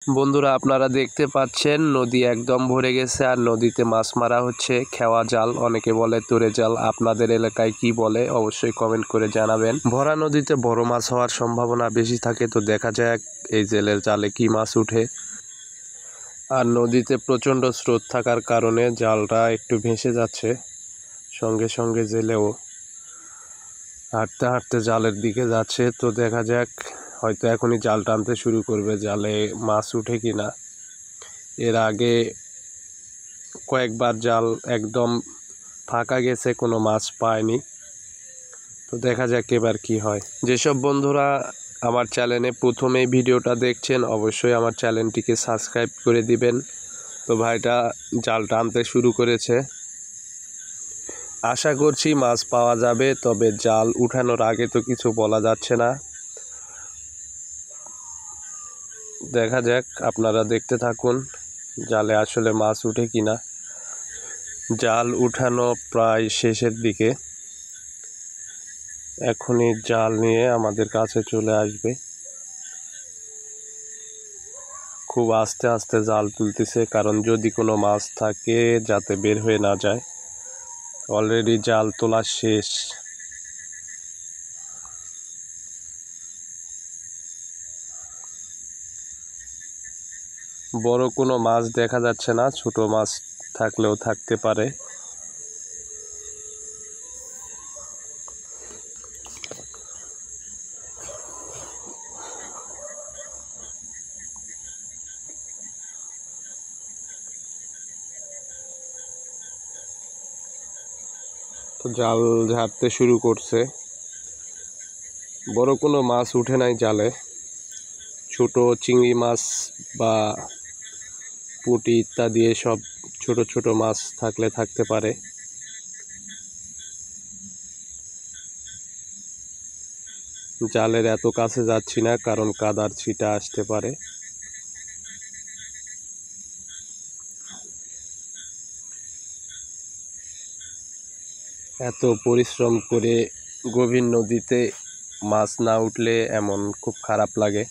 বন্ধুরা আপনারা দেখতে পাচ্ছেন নদী একদম ভরে গেছে আর নদীতে মাছ মারা হচ্ছে খেওয়া জাল, অনেকে বলে তোরে জাল। আপনাদের এলাকায় কি বলে অবশ্যই কমেন্ট করে জানাবেন। ভরা নদীতে বড় মাছ হওয়ার সম্ভাবনা বেশি থাকে, তো দেখা যাক এই জেলের জালে কি মাছ উঠে। আর নদীতে প্রচণ্ড স্রোত থাকার কারণে জালটা একটু ভেসে যাচ্ছে, সঙ্গে সঙ্গে জেলেও হাঁটতে হাঁটতে জালের দিকে যাচ্ছে। তো দেখা যাক, হয়তো এখনই জাল টানতে শুরু করবে, জালে মাছ উঠে কিনা। এর আগে কয়েকবার জাল একদম ফাঁকা গেছে, কোনো মাছ পায়নি। তো দেখা যাক এবার কি হয়। যেসব বন্ধুরা আমার চ্যানেলে প্রথমে ভিডিওটা দেখছেন অবশ্যই আমার চ্যানেলটিকে সাবস্ক্রাইব করে দিবেন। তো ভাইটা জাল টানতে শুরু করেছে, আশা করছি মাছ পাওয়া যাবে, তবে জাল উঠানোর আগে তো কিছু বলা যাচ্ছে না। দেখা যাক, আপনারা দেখতে থাকুন জালে আসলে মাছ উঠে কিনা। জাল উঠানো প্রায় শেষের দিকে, এখনই জাল নিয়ে আমাদের কাছে চলে আসবে। খুব আস্তে আস্তে জাল তুলতেছে, কারণ যদি কোনো মাছ থাকে যাতে বের হয়ে না যায়। অলরেডি জাল তোলা শেষ। বড় কোনো মাছ দেখা যাচ্ছে না, ছোট মাছ থাকলেও থাকতে পারে। তো জাল ঝাড়তে শুরু করছে, বড় কোনো মাছ উঠে নাই জালে। ছোট চিংড়ি মাছ বা পুঁটি ইত্যাদি সব ছোট ছোট মাছ থাকলে থাকতে পারে। জালের এত কাছে যাচ্ছি না, কারণ কাদার ছিটা আসতে পারে। এত পরিশ্রম করে গভীর নদীতে মাছ না উঠলে এমন খুব খারাপ লাগে।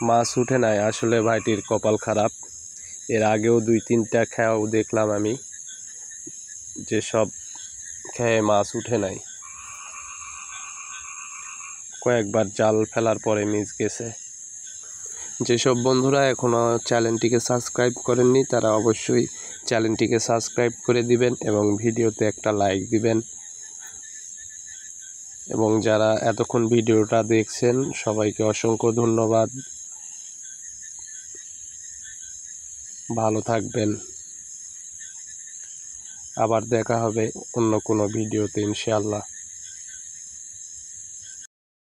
মাছ উঠে নাই, আসলে ভাইটির কপাল খারাপ। এর আগেও 2-3টা খেয়াও দেখলাম আমি, যে সব খেয়ে মাছ উঠে নাই। কয়েকবার জাল ফেলার পরে মিস গেছে। যেসব বন্ধুরা এখনও চ্যানেলটিকে সাবস্ক্রাইব করেননি তারা অবশ্যই চ্যানেলটিকে সাবস্ক্রাইব করে দিবেন এবং ভিডিওতে একটা লাইক দিবেন। এবং যারা এতক্ষণ ভিডিওটা দেখছেন সবাইকে অসংখ্য ধন্যবাদ। ভালো থাকবেন, আবার দেখা হবে অন্য কোনো ভিডিওতে ইনশাআল্লাহ।